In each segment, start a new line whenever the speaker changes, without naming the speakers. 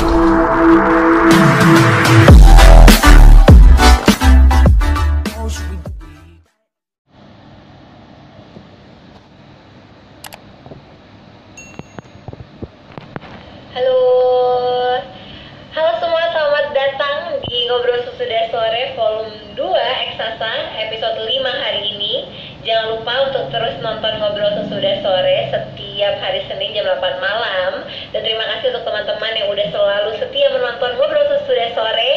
Halo, halo semua, selamat datang di Ngobrol Sesudah Sore volume 2 Eksasa episode 5 hari ini. Jangan lupa untuk terus nonton Ngobrol Sesudah Sore setiap hari Senin jam 8 malam. Dan terima kasih untuk teman-teman yang udah selalu setia menonton Ngobrol Sesudah Sore.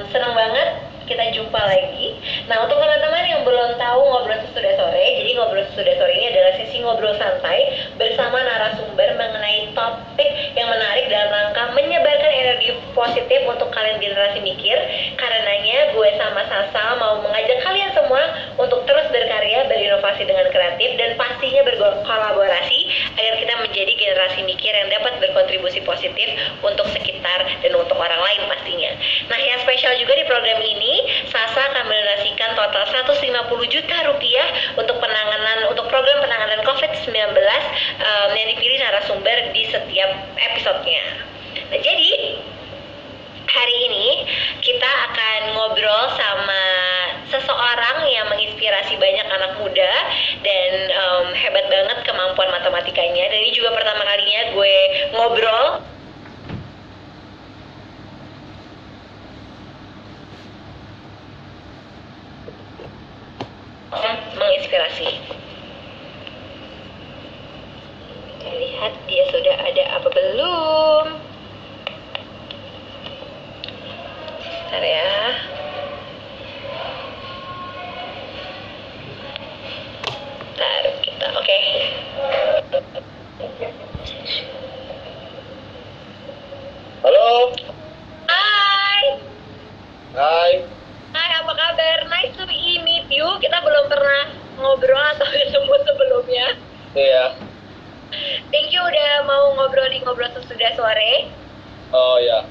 Senang banget kita jumpa lagi. Nah, untuk teman-teman yang belum tahu Ngobrol Sesudah Sore, jadi Ngobrol Sesudah Sore ini adalah sesi ngobrol santai bersama narasumber mengenai topik yang menarik dalam rangka menyebarkan energi positif untuk kalian generasi mikir. Karenanya gue sama Sasa mau mengajak kalian semua untuk terus berkarya, berinovasi dengan kreatif, dan pastinya berkolaborasi agar kita menjadi generasi mikir yang dapat berkontribusi positif untuk sekitar dan untuk orang lain pastinya. Nah, yang spesial juga di program ini, Sasa akan mendonasikan total 150 juta rupiah untuk program penanganan COVID-19 yang dipilih narasumber di setiap episodenya. Nah, jadi hari ini kita akan ngobrol sama seseorang yang menginspirasi banyak anak muda dan hebat banget kemampuan matematikanya. Dan ini juga pertama kalinya gue ngobrol menginspirasi. Kita lihat dia sudah ada apa belum. Bentar ya. Taruh kita, oke.
Halo.
Hai.
Hai.
Hai, apa kabar? Nice to meet you. Kita belum pernah ngobrol atau ketemu sebelumnya.
Iya.
Thank you udah mau ngobrol di Ngobrol Sesudah Sore.
Oh ya.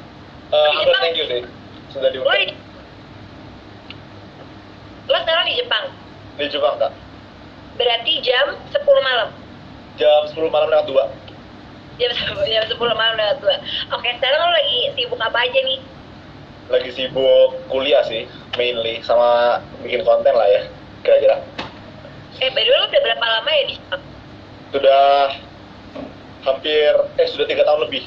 Di Jepang.
Thank you sih. Sudah diundang.
Lo sekarang di Jepang.
Di Jepang, Kak.
Berarti jam 10 malam.
Jam 10 malam lewat 2.
Jam 10 malam lewat 2. Oke, sekarang lo lagi sibuk apa aja nih?
Lagi sibuk kuliah sih, mainly sama bikin konten lah ya, kira-kira.
By the way, lo udah berapa lama ya di Jepang?
Sudah 3 tahun lebih.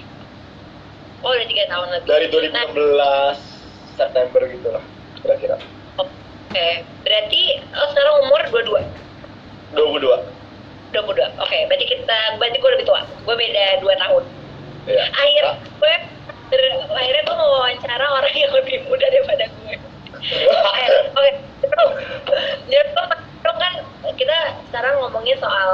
Oh, udah 3 tahun lebih.
Dari 2016 September gitu lah, kira-kira.
Oke, berarti lo sekarang umur 22?
22.
22, oke. Berarti gue lebih tua. Gue beda 2 tahun.
Iya.
Akhirnya gue mau wawancara orang yang lebih muda daripada gue. Oke. Jadi lo kan kita sekarang ngomongin soal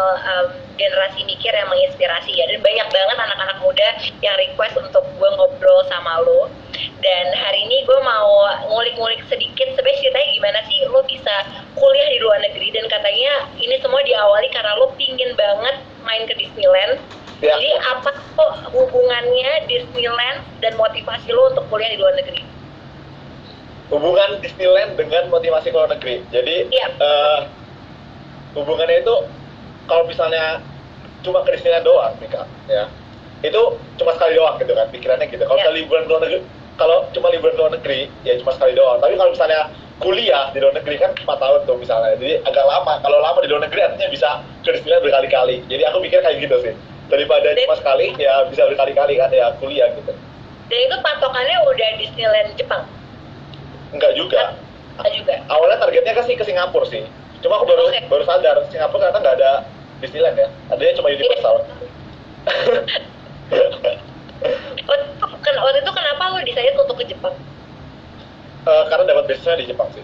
generasi mikir yang menginspirasi ya, dan banyak banget anak-anak muda yang request untuk gue ngobrol sama lo. Dan hari ini gue mau ngulik-ngulik sedikit sebenarnya ceritanya gimana sih lo bisa kuliah di luar negeri, dan katanya ini semua diawali karena lo pingin banget main ke Disneyland. Ya. Jadi apa tuh hubungannya Disneyland dan motivasi lo untuk kuliah di luar negeri?
Hubungan Disneyland dengan motivasi ke luar negeri. Jadi hubungannya itu kalau misalnya cuma ke Disneyland doang nih Kak, ya. Itu cuma sekali doang gitu kan pikirannya gitu. Kalau liburan ke luar negeri, kalau cuma liburan ke luar negeri ya cuma sekali doang. Tapi kalau misalnya kuliah di luar negeri kan 4 tahun tuh misalnya. Jadi agak lama. Kalau lama di luar negeri artinya bisa ke Disneyland berkali-kali. Jadi aku mikir kayak gitu sih. Daripada cuma sekali ya bisa berkali-kali kan ya kuliah gitu.
Dan itu patokannya udah Disneyland Jepang?
Enggak juga.
Enggak juga. Awalnya
targetnya kan sih ke Singapura sih. Cuma aku baru sadar Singapura ternyata nggak ada Disneyland ya. Adanya cuma Universal.
Waktu itu kenapa lo decide untuk ke Jepang?
Karena dapat beasiswa di Jepang sih.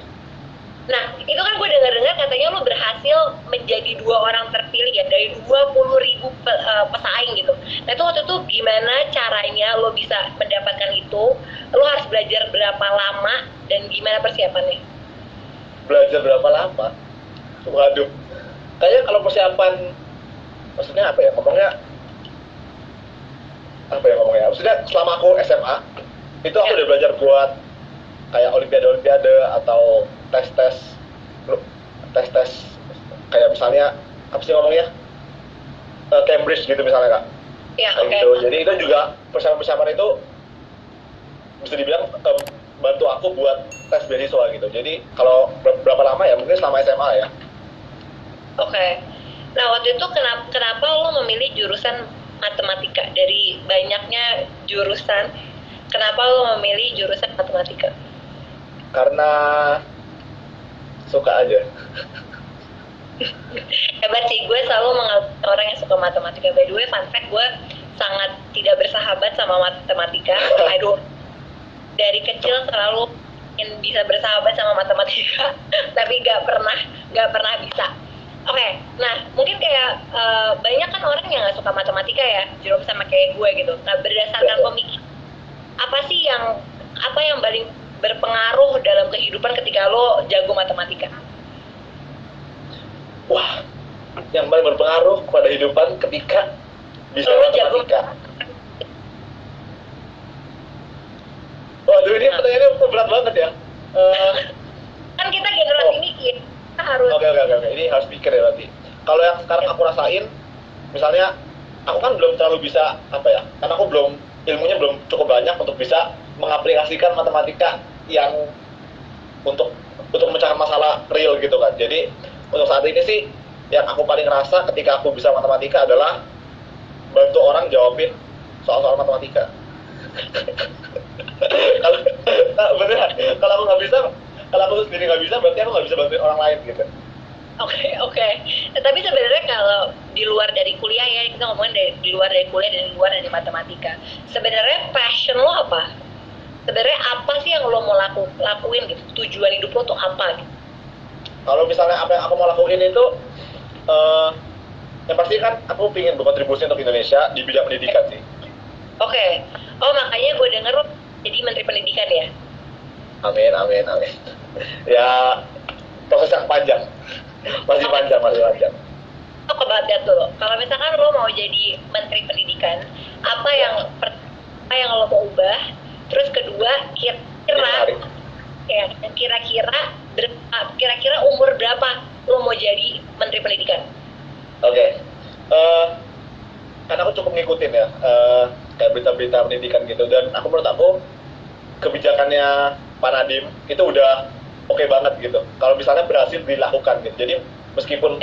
Nah, itu kan gue dengar-dengar katanya lo berhasil menjadi 2 orang terpilih ya dari 20.000 pesaing gitu. Nah, itu waktu itu gimana caranya lo bisa mendapatkan itu? Lo harus belajar berapa lama dan gimana persiapannya?
Belajar berapa lama? Waduh. Kayaknya kalau persiapan, maksudnya apa ya? Maksudnya selama aku SMA, itu aku udah belajar buat kayak olimpiade atau tes kayak misalnya apa sih ngomongnya Cambridge gitu misalnya Kak.
Ya,
kayak
oke.
gitu. Jadi itu juga persiapan itu bisa dibilang bantu aku buat tes beasiswa gitu. Jadi kalau berapa lama ya, mungkin selama SMA ya.
Oke. Nah, waktu itu kenapa lo memilih jurusan matematika? Dari banyaknya jurusan, kenapa lo memilih jurusan matematika?
Karena suka aja.
Hebat sih, gue selalu mengalami orang yang suka matematika. By the way, fun fact, gue sangat tidak bersahabat sama matematika. I don't, dari kecil selalu ingin bisa bersahabat sama matematika, tapi gak pernah bisa. Oke, nah mungkin kayak banyak kan orang yang nggak suka matematika ya, Jerome sama kayak gue gitu. Nah, berdasarkan pemikiran, apa yang paling berpengaruh dalam kehidupan ketika lo jago matematika?
Wah, yang paling berpengaruh pada kehidupan ketika bisa
Lo
matematika. Waduh, ini pertanyaannya berat banget ya.
Kan kita generasi ini kita harus.
Oke. Ini harus pikir ya berarti. Kalau yang sekarang aku rasain, misalnya aku kan belum terlalu bisa karena aku ilmunya belum cukup banyak untuk bisa mengaplikasikan matematika yang untuk memecahkan masalah real gitu kan. Jadi untuk saat ini sih yang aku paling rasa ketika aku bisa matematika adalah bantu orang jawabin soal-soal matematika. Beneran, kalau aku sendiri nggak bisa, berarti aku nggak bisa bantuin orang lain gitu.
Oke. Tapi sebenarnya kalau di luar dari kuliah ya, kita ngomongin di luar dari kuliah dan di luar dari matematika, sebenarnya passion lo apa? Sebenarnya apa sih yang lo mau lakuin gitu? Tujuan hidup lo tuh apa gitu?
Kalau misalnya apa yang aku mau lakuin itu, yang pasti kan aku ingin berkontribusi untuk Indonesia di bidang pendidikan sih.
Oke. Oh, makanya gue denger lo jadi Menteri Pendidikan ya?
Amin. Ya, proses yang panjang. Masih panjang.
Lo kebatet dulu. Kalau misalkan lo mau jadi Menteri Pendidikan, apa yang lo mau ubah? Terus kedua, kira-kira umur berapa lo mau jadi Menteri Pendidikan?
Oke. Karena aku cukup ngikutin ya, kayak berita-berita pendidikan gitu, dan menurut aku kebijakannya Pak Nadiem itu udah oke banget gitu. Kalau misalnya berhasil dilakukan gitu. Jadi meskipun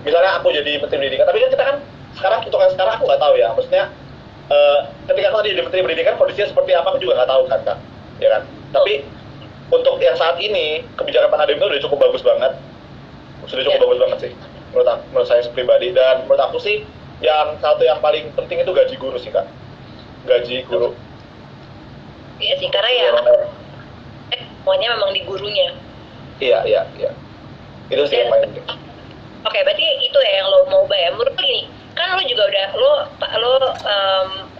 misalnya aku jadi Menteri Pendidikan, tapi kan kita kan sekarang aku nggak tahu ya. Maksudnya ketika aku jadi Menteri Pendidikan kondisinya seperti apa aku juga nggak tahu kan, Kak. Ya kan? Tapi untuk yang saat ini kebijakan Pak Nadiem itu udah cukup bagus banget. Sudah cukup bagus banget sih menurut saya pribadi, dan menurut aku sih yang paling penting itu gaji guru sih, Kak. Gaji guru.
Iya sih, karena ya semuanya memang di gurunya.
Iya. Itu sih yang paling penting.
Oke, berarti itu ya yang lo mau ubah ya. Menurut lo gini, kan lo juga udah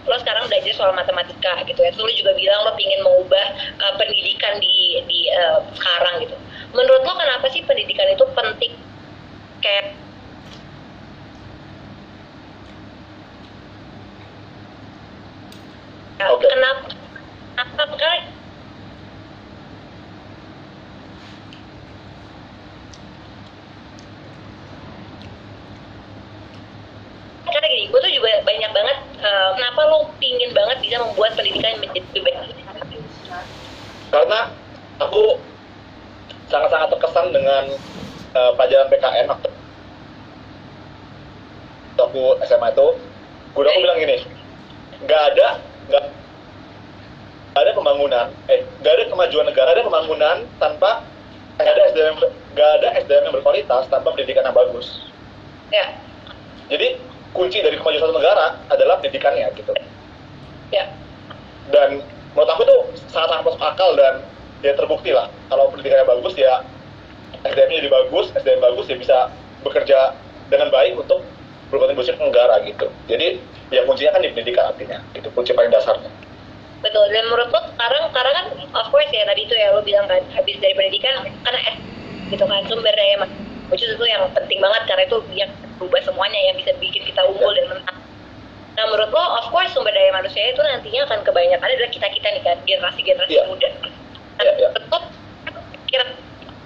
lo sekarang belajar soal matematika gitu ya. Terus lo juga bilang lo pingin mengubah pendidikan di sekarang gitu. Menurut lo kenapa sih pendidikan itu penting? Kayak
Oke.
kenapa karena gini, gue tuh juga banyak banget kenapa lo pingin banget bisa membuat pendidikan menjadi lebih baik?
Karena aku sangat-sangat terkesan dengan pelajaran PKN waktu aku SMA itu. Guru aku bilang gini, nggak ada pembangunan, nggak ada kemajuan negara, ada pembangunan tanpa nggak ada SDM yang berkualitas tanpa pendidikan yang bagus.
Ya.
Jadi kunci dari kemajuan satu negara adalah pendidikannya gitu.
Ya.
Dan menurut aku tuh sangat masuk akal, dan ya terbukti lah kalau pendidikannya bagus ya SDM-nya jadi bagus, SDM bagus ya bisa bekerja dengan baik untuk berkontribusi ke negara gitu. Jadi ya kuncinya kan di pendidikan artinya, itu kunci paling dasarnya.
Betul, dan menurut lo sekarang karena kan of course ya tadi itu ya lo bilang kan habis dari pendidikan karena gitu kan sumber daya which is itu yang penting banget karena itu yang berubah semuanya, yang bisa bikin kita unggul dan menang. Nah menurut lo of course sumber daya manusia itu nantinya akan kebanyakan adalah kita nih kan, generasi muda. Nah, betul kira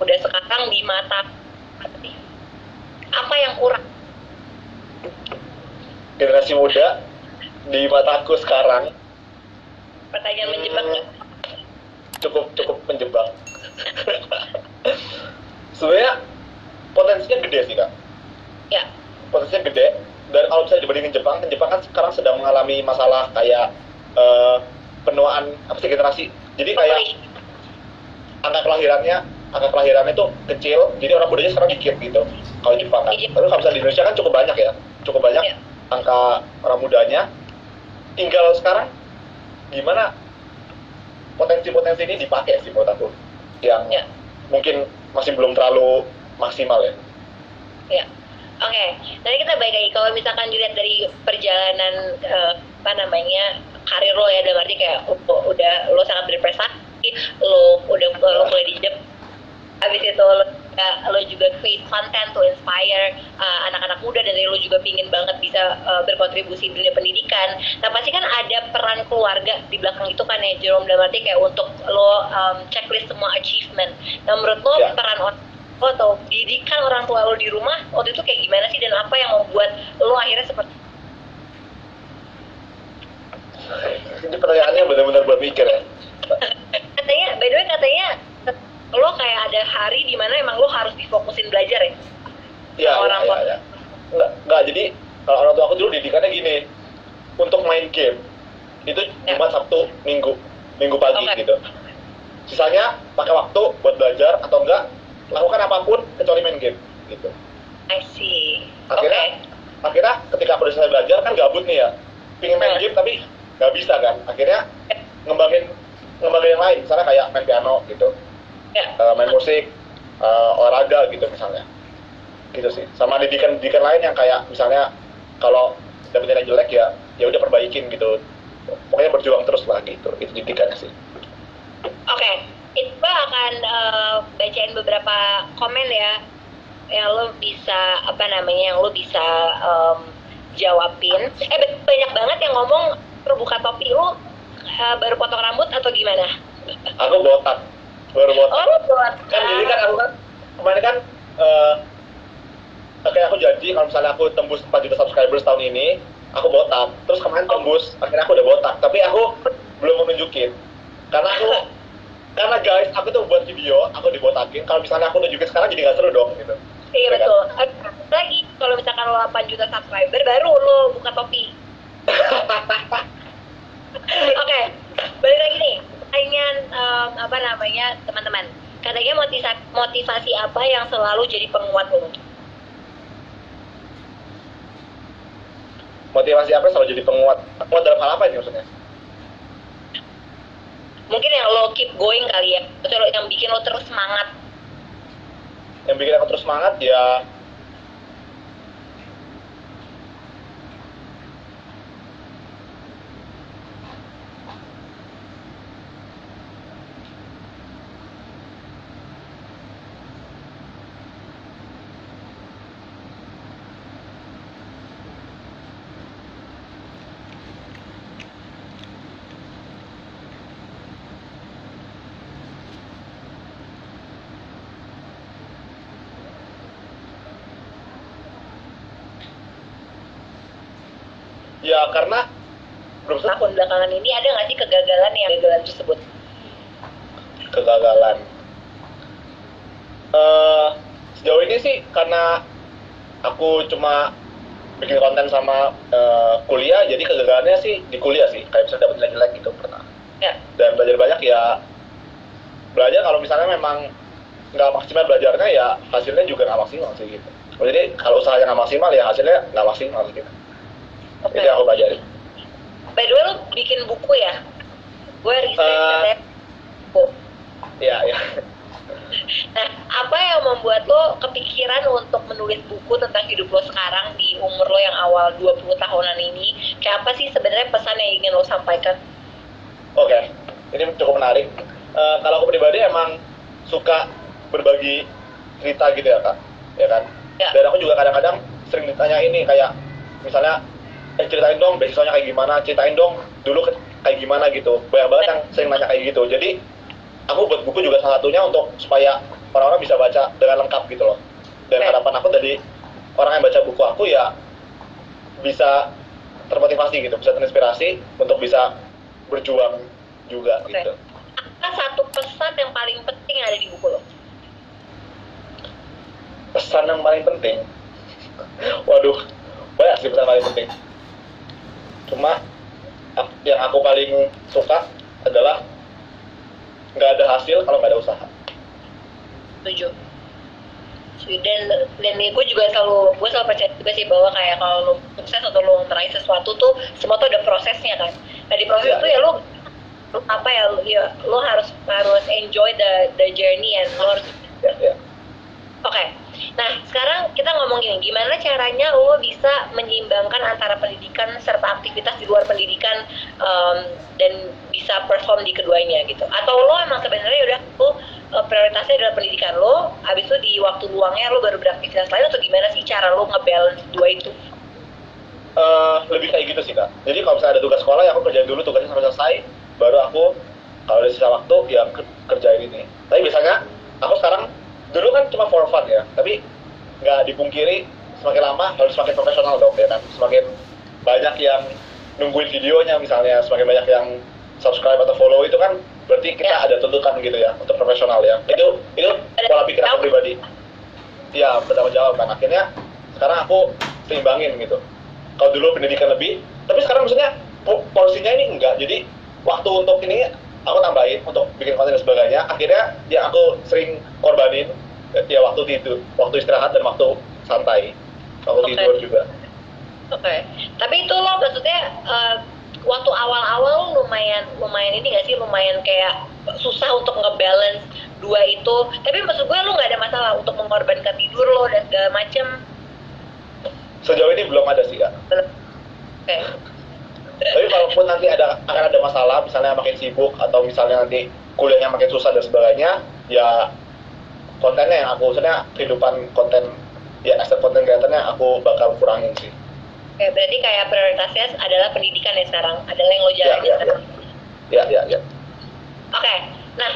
udah sekarang di mata apa yang kurang?
Generasi muda di mataku sekarang
Pertanyaan menjebak nggak?
cukup menjebak. Sebenarnya potensinya gede sih kak.
Ya.
Potensinya gede. Dan kalau bisa dibandingin Jepang kan sekarang sedang mengalami masalah kayak penuaan apa sih generasi. Jadi kayak angka kelahirannya tuh kecil, jadi orang mudanya sekarang dikit gitu. Kalau Jepang kan. Tapi kalau misalnya di Indonesia kan cukup banyak
Ya.
angka orang mudanya. Tinggal sekarang gimana potensi-potensi ini dipakai sih menurut aku, yang mungkin masih belum terlalu maksimal ya.
Ya. Oke, nanti kita balik lagi. Kalau misalkan dilihat dari perjalanan karir lo ya, dalam arti kayak udah lo sangat berprestasi, lo mulai di Jepang, habis itu lo juga create content to inspire anak-anak muda, dan lo juga pingin banget bisa berkontribusi di dunia pendidikan. Nah pasti kan ada peran keluarga di belakang itu kan ya Jerome, dalam arti kayak untuk lo checklist semua achievement. Nah menurut lo peran lo atau didikan orang tua lo di rumah waktu itu kayak gimana sih, dan apa yang membuat lo akhirnya seperti
ini? Pertanyaannya benar-benar buat mikir ya.
Katanya, by the way katanya lo kayak ada hari di mana emang lo harus difokusin belajar ya?
Iya, orang tua. Ya. Enggak, jadi kalau orang tua aku dulu didikannya gini, untuk main game itu Jumat, Sabtu, Minggu pagi gitu. Sisanya pakai waktu buat belajar atau enggak lakukan apapun kecuali main game gitu.
I see.
Akhirnya ketika aku udah selesai belajar kan gabut nih ya, pingin main game tapi nggak bisa kan. Akhirnya ngembangin yang lain, misalnya kayak main piano gitu, main musik, olahraga gitu misalnya, gitu sih. Sama didikan lain yang kayak misalnya kalau dapet nilai jelek ya udah perbaikin gitu. Pokoknya berjuang terus lah gitu. Itu didikannya sih.
Oke. Iqbal akan bacain beberapa komen ya yang lo bisa jawabin. Banyak banget yang ngomong buka topi lo baru potong rambut atau gimana?
Aku botak, baru botak.
Oh, lo botak.
Kan jadi kan aku kan kemarin kan kayak aku janji kalau misalnya aku tembus 4 juta subscribers tahun ini, aku botak. Terus kemarin tembus, akhirnya aku udah botak. Tapi aku belum menunjukin karena guys, aku tuh buat video, aku dibotakin. Kalau misalnya aku nunjukin sekarang jadi nggak seru dong gitu.
Iya betul. Lagi kalau misalkan lo 8 juta subscriber baru lo buka topi. Oke, balik lagi nih. Pertanyaan teman-teman. Katanya motivasi apa yang selalu jadi penguat lo?
Motivasi apa yang selalu jadi penguat? Penguat dalam hal apa ini maksudnya?
Mungkin yang lo keep going kali ya, atau yang bikin lo terus semangat.
Yang bikin aku terus semangat ya karena
Tahun belakangan ini ada nggak sih kegagalan tersebut?
Kegagalan sejauh ini sih karena aku cuma bikin konten sama kuliah, jadi kegagalannya sih di kuliah sih, kayak bisa dapat nilai jelek gitu pernah. Dan belajar banyak ya, belajar kalau misalnya memang nggak maksimal belajarnya ya hasilnya juga nggak maksimal sih gitu. Jadi kalau usahanya nggak maksimal ya hasilnya nggak maksimal gitu. Itu yang aku pelajari.
By the way, lo bikin buku ya? Gue research buku.
Iya.
Nah, apa yang membuat lo kepikiran untuk menulis buku tentang hidup lo sekarang di umur lo yang awal 20 tahunan ini? Kayak apa sih sebenarnya pesan yang ingin lo sampaikan?
Oke, ini cukup menarik. Kalau aku pribadi emang suka berbagi cerita gitu ya kak, ya kan? Dan aku juga kadang-kadang sering ditanya ini kayak misalnya ceritain dong beasiswanya kayak gimana, ceritain dong dulu kayak gimana gitu. Banyak banget yang sering nanya kayak gitu. Jadi aku buat buku juga salah satunya untuk supaya orang-orang bisa baca dengan lengkap gitu loh. Dan harapan aku dari orang yang baca buku aku ya bisa termotivasi gitu, bisa terinspirasi untuk bisa berjuang juga gitu.
Apa satu pesan yang paling penting yang ada di buku lo?
Pesan yang paling penting, waduh, banyak sih pesan paling penting. Cuma yang aku paling suka adalah nggak ada hasil kalau nggak ada usaha.
Setuju. Dan gue juga selalu percaya juga sih bahwa kayak kalau lo sukses atau lo meraih sesuatu tuh semua tuh ada prosesnya kan. Nah di proses itu ya lo apa ya lo harus enjoy the journey and lo harus Oke. Nah, sekarang kita ngomong gini, gimana caranya lo bisa menyeimbangkan antara pendidikan serta aktivitas di luar pendidikan dan bisa perform di keduanya gitu. Atau lo emang sebenarnya udah prioritasnya adalah pendidikan lo, habis itu di waktu luangnya lo baru beraktivitas lain, atau gimana sih cara lo ngebalance dua itu?
Lebih kayak gitu sih Kak. Jadi kalau misalnya ada tugas sekolah ya aku kerjain dulu tugasnya sampai selesai, baru aku kalau ada sisa waktu ya kerjain ini. Tapi biasanya aku sekarang dulu kan cuma for fun ya, tapi nggak dipungkiri semakin lama harus semakin profesional dong ya kan, semakin banyak yang nungguin videonya misalnya, semakin banyak yang subscribe atau follow, itu kan berarti kita ada tuntutan gitu ya untuk profesional ya. Itu pola pikir aku pribadi ya, bertanggung jawab kan. Akhirnya sekarang aku seimbangin gitu. Kalau dulu pendidikan lebih, tapi sekarang maksudnya porsinya ini enggak, jadi waktu untuk ini aku tambahin untuk bikin konten dan sebagainya. Akhirnya ya aku sering korbanin ya waktu tidur, waktu istirahat dan waktu santai, waktu tidur juga.
Tapi itu lo maksudnya waktu awal-awal lumayan ini gak sih, lumayan kayak susah untuk ngebalance dua itu. Tapi maksud gue lo nggak ada masalah untuk mengorbankan tidur lo dan segala macem?
Sejauh ini belum ada sih Kak. Tapi kalaupun nanti akan ada masalah, misalnya makin sibuk atau misalnya nanti kuliahnya makin susah dan sebagainya, ya kontennya yang aku, maksudnya kehidupan konten ya as a content creator-nya aku bakal kurangin sih.
Berarti kayak prioritasnya adalah pendidikan ya sekarang, adalah yang lo jalanin sekarang.
Ya.
Nah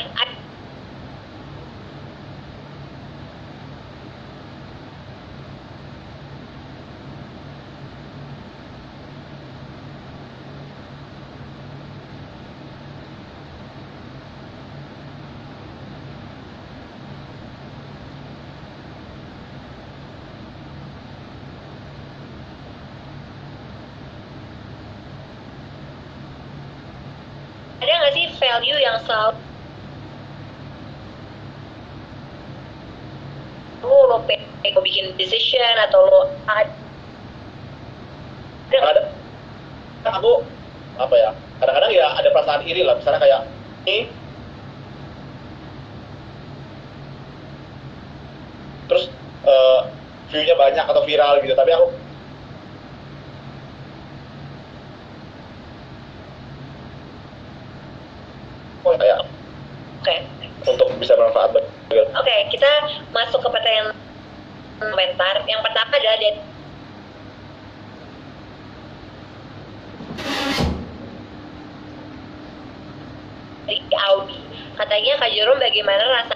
ada nggak sih value yang selalu lo bikin decision atau lo
Ada aku apa ya, kadang-kadang ya ada perasaan iri lah, misalnya kayak ini terus view-nya banyak atau viral gitu, tapi aku kayak untuk bisa bermanfaat bagi.
Kita masuk ke pertanyaan komentar. Yang pertama adalah dari Audi. Katanya Kak Jerome, bagaimana rasa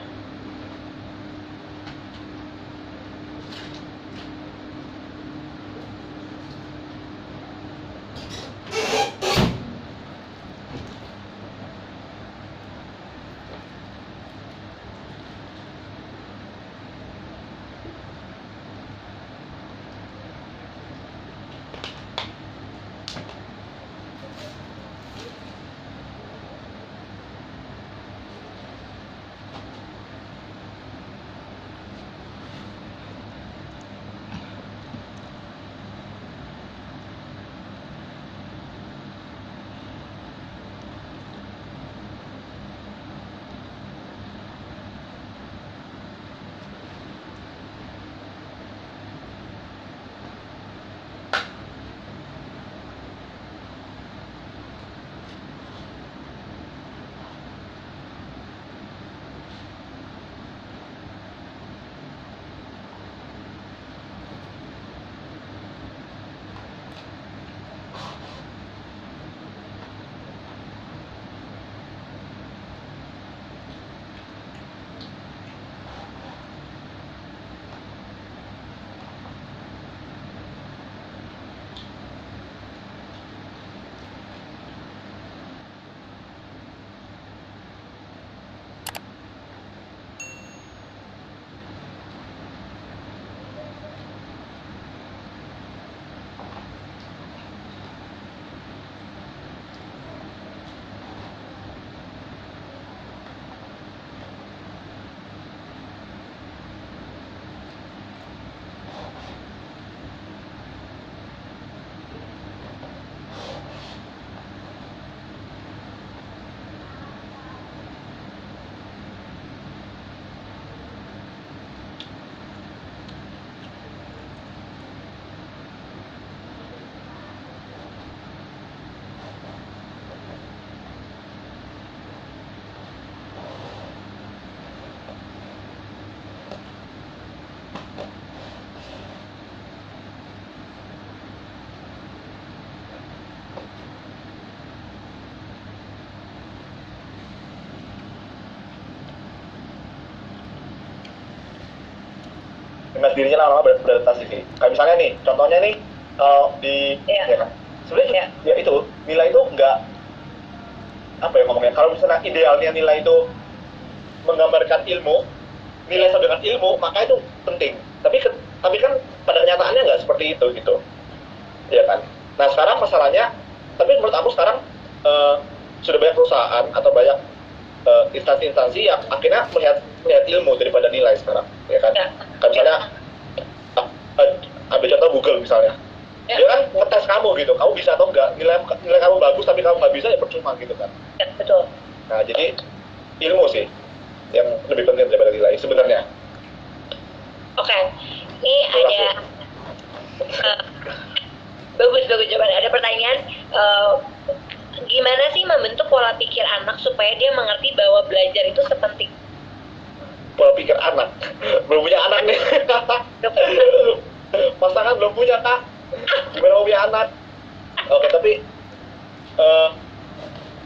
dengan dirinya lama-lama beradaptasi sih. Kayak misalnya nih, contohnya nih kalau di ya kan, sebenarnya ya itu nilai itu nggak apa ya ngomongnya. Kalau misalnya idealnya nilai itu menggambarkan ilmu, nilai sama dengan ilmu, maka itu penting. Tapi kan pada kenyataannya nggak seperti itu gitu, ya kan. Nah sekarang masalahnya, tapi menurut aku sekarang sudah banyak perusahaan atau banyak instansi-instansi yang akhirnya melihat ilmu daripada nilai sekarang, ya kan? Kayak misalnya ambil contoh Google misalnya, dia kan ngetes kamu gitu, kamu bisa atau enggak, nilai kamu bagus tapi kamu nggak bisa ya percuma gitu kan?
Betul.
Nah jadi ilmu sih yang lebih penting daripada nilai sebenarnya.
Oke, ini ada bagus jawaban. Ada pertanyaan, gimana sih membentuk pola pikir anak supaya dia mengerti bahwa belajar itu sepenting?
Pola pikir anak, belum punya anak nih. Pasangan belum punya kak, gimana mau punya anak? Oke, tapi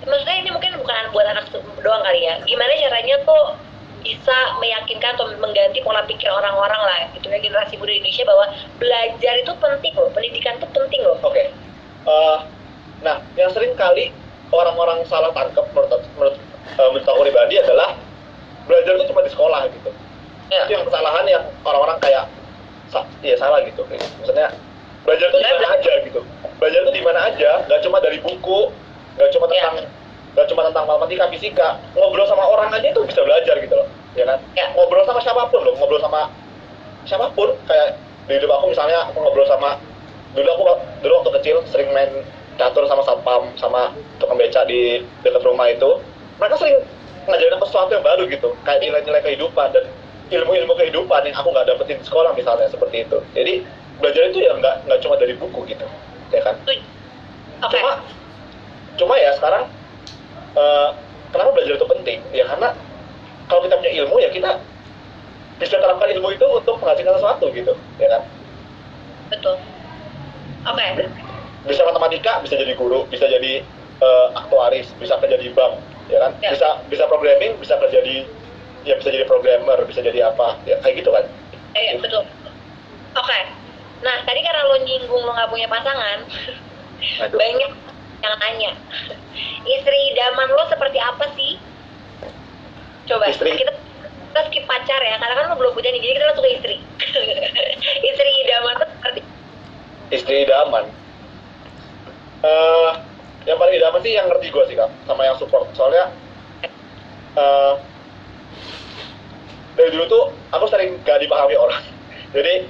maksudnya ini mungkin bukan buat anak doang kali ya. Gimana caranya tuh bisa meyakinkan atau mengganti pola pikir orang-orang lah gitu ya, generasi muda Indonesia, bahwa belajar itu penting loh, pendidikan itu penting loh.
Oke. Nah, yang sering kali orang-orang salah tangkap menurut aku pribadi adalah belajar itu cuma di sekolah gitu. Itu yang kesalahan yang orang-orang kayak salah gitu. Maksudnya belajar itu di mana aja gitu. Belajar itu di mana aja, nggak cuma dari buku, nggak cuma tentang matematika, fisika. Ngobrol sama orang aja itu bisa belajar gitu loh, ya kan? Ngobrol sama siapapun loh, ngobrol sama siapapun. Kayak di hidup aku misalnya, aku ngobrol sama dulu waktu kecil sering main catur sama satpam, sama tukang beca di dekat rumah itu. Mereka sering ngajarin aku sesuatu yang baru gitu, kayak nilai-nilai kehidupan dan ilmu-ilmu kehidupan yang aku nggak dapetin di sekolah misalnya, seperti itu. Jadi belajar itu ya nggak cuma dari buku gitu, ya kan? Cuma ya sekarang kenapa belajar itu penting? Ya karena kalau kita punya ilmu ya kita bisa terapkan ilmu itu untuk menghasilkan sesuatu gitu, ya kan?
Betul. Oke.
Bisa matematika, bisa jadi guru, bisa jadi aktuaris, bisa kerja di bank, ya kan? Bisa programming, bisa kerja di bisa jadi programmer, bisa jadi apa, ya kayak gitu kan?
Betul. Oke. Nah tadi karena lo nyinggung lo nggak punya pasangan, banyak yang nanya, istri idaman lo seperti apa sih? Coba kita skip pacar ya, karena kan lo belum punya nih, jadi kita langsung ke istri. Istri idaman lo seperti?
Istri idaman, yang paling idaman sih yang ngerti gue sih kak, sama yang support. Soalnya dari dulu tuh aku sering gak dipahami orang, jadi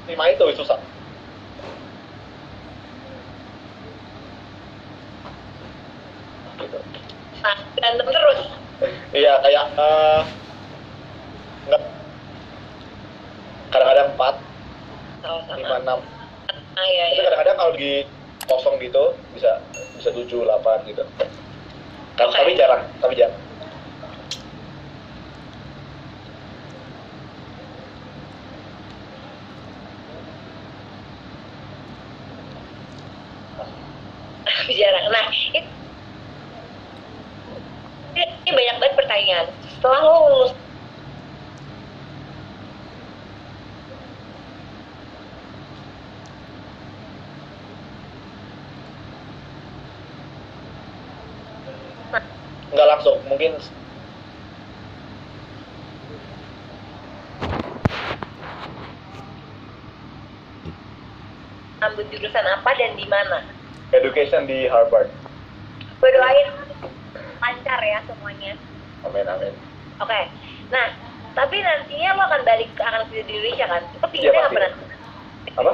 terima itu susah.
Gitu. Nah, berantem terus.
Iya, kayak nggak, kadang-kadang 4, 5, 6. Tapi kadang-kadang kalau lagi kosong gitu bisa 7, 8 gitu. Tapi jarang.
Jarang. Nah, ini banyak banget pertanyaan. Setelah lo lulus
nggak langsung, mungkin
ambil jurusan apa dan di mana?
education di Harvard.
Gue doain lancar ya semuanya.
Amin.
Oke. Nah, tapi nantinya lo akan kerja di Indonesia kan? Lo pinginnya
Iya,
nggak pernah?
Apa?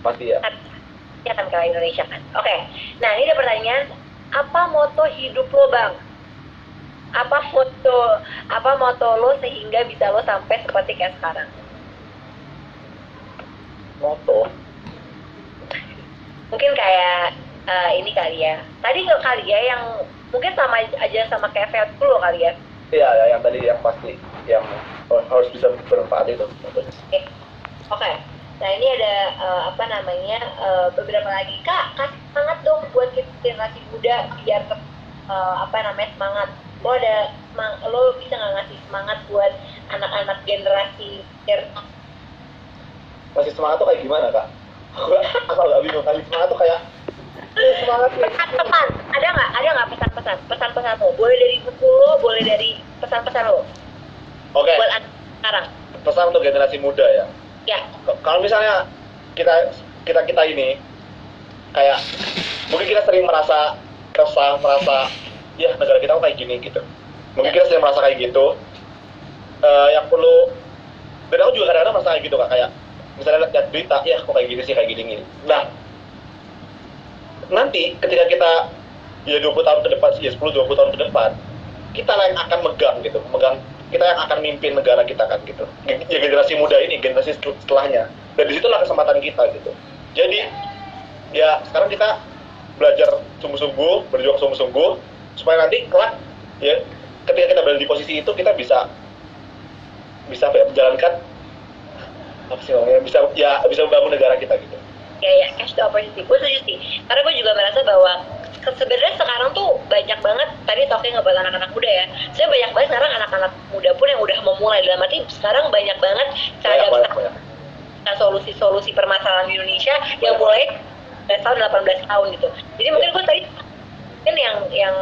Pasti ya.
Pasti akan ke Indonesia kan? Oke. Nah, ini ada pertanyaan, apa moto hidup lo bang? apa moto lo sehingga bisa lo sampai seperti kayak sekarang?
Moto
Mungkin kayak ini kali ya. Tadi kali ya yang mungkin sama aja sama kayak Feb lo kali ya.
iya ya, yang tadi yang pasti yang harus bisa bermanfaat itu motonya.
Oke. Nah ini ada beberapa lagi. Kak, kasih semangat dong buat generasi muda biar semangat. Lo bisa nggak ngasih semangat buat anak-anak generasi
Kasih semangat tuh kayak gimana, Kak? Aku agak bingung. Kasih semangat tuh kayak semangat nih.
pesan-pesan, ada nggak pesan-pesan lo? Boleh dari buku lo, boleh dari pesan-pesan lo
Oke,
buat anak sekarang.
pesan untuk generasi muda ya.
Ya,
Kalau misalnya kita ini kayak mungkin kita sering merasa resah, merasa ya negara kita kok kayak gini gitu. Mungkin kita sering merasa kayak gitu. Yang perlu, dan aku juga kadang-kadang merasa kayak gitu, Kak, kayak misalnya lihat berita, ya kok kayak gini sih, kayak gini. Nah, nanti ketika kita ya 20 tahun ke depan, ya 10-20 tahun ke depan, kita yang akan megang kita yang akan mimpin negara kita kan gitu. Ya generasi muda ini, generasi setelahnya. Dan disitulah kesempatan kita gitu. Jadi ya sekarang kita belajar sungguh-sungguh, berjuang sungguh-sungguh, supaya nanti kelak ya ketika kita berada di posisi itu kita bisa menjalankan apa sih namanya, bisa membangun negara kita gitu.
ya, catch the opportunity. Gue setuju sih, karena gue juga merasa bahwa sebenarnya sekarang tuh banyak banget, tadi talking buat anak-anak muda ya, saya banyak banget sekarang anak-anak muda pun yang udah memulai, dalam arti sekarang banyak banget
Banyak.
solusi permasalahan di Indonesia yang mulai dari tahun 18 tahun gitu. Jadi mungkin gue tadi yang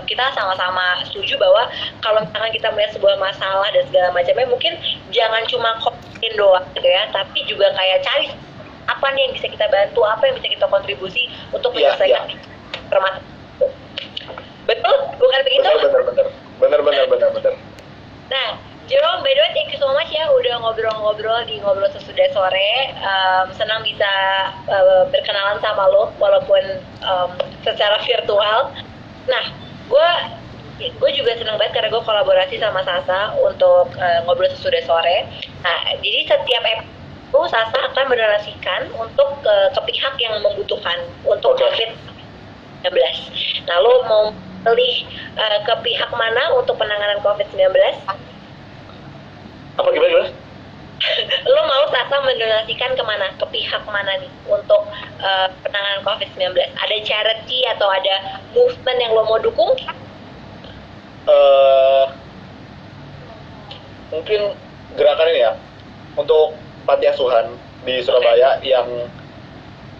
kita sama-sama setuju bahwa kalau misalkan kita melihat sebuah masalah dan segala macamnya, mungkin jangan cuma komen doang gitu ya, tapi juga kayak cari apa nih yang bisa kita bantu, apa yang bisa kita kontribusi untuk menyelesaikan permasalahan itu. Betul? Bukan begitu?
Bener.
Nah, Jerome, by the way, thank you so much ya udah ngobrol-ngobrol di Ngobrol Sesudah Sore. Senang bisa berkenalan sama lo walaupun secara virtual. Nah, gue juga senang banget karena gue kolaborasi sama Sasa untuk Ngobrol Sesudah Sore. Nah, jadi setiap episode Sasa akan mendonasikan untuk ke pihak yang membutuhkan untuk COVID-19. Nah, lo mau pilih ke pihak mana untuk penanganan COVID-19?
Apa gimana?
Lo mau Sasa mendonasikan kemana? Ke pihak mana nih untuk penanganan COVID-19? Ada charity atau ada movement yang lo mau dukung?
Mungkin gerakan ini ya, untuk panti asuhan di Surabaya yang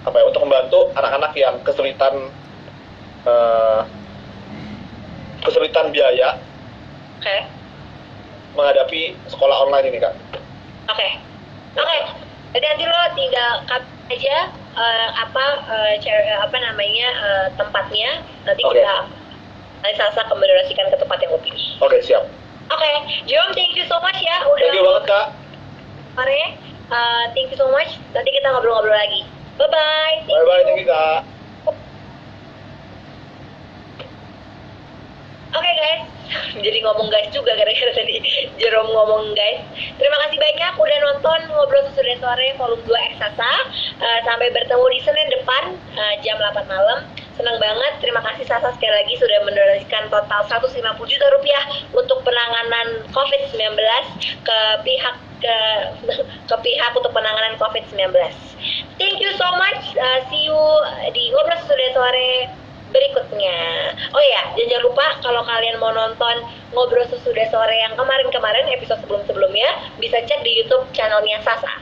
untuk membantu anak-anak yang kesulitan biaya menghadapi sekolah online ini, Kak.
Oke. Jadi nanti lo tinggal aja tempatnya. Nanti nanti Sasa akan mendonasikan ke tempat yang lo pilih.
Oke, siap.
Oke, Jerome, thank you so much ya udah.
Thank you banget, Kak.
Thank you so much. Nanti kita ngobrol-ngobrol lagi. Bye-bye.
Bye-bye, thank you, Kak.
Oke guys, jadi ngomong guys juga gara-gara tadi Jerome ngomong guys. Terima kasih banyak udah nonton Ngobrol Sesudah Sore volume 2 Eksasa. Sampai bertemu di Senin depan jam 8 malam. Senang banget, terima kasih Sasa sekali lagi sudah mendonasikan total 150 juta rupiah untuk penanganan COVID-19 ke pihak untuk penanganan COVID-19. Thank you so much. See you di Ngobrol Sesudah Sore berikutnya. Oh ya, jangan lupa kalau kalian mau nonton Ngobrol Sesudah Sore yang kemarin-kemarin episode sebelum-sebelumnya, bisa cek di YouTube channelnya Sasa.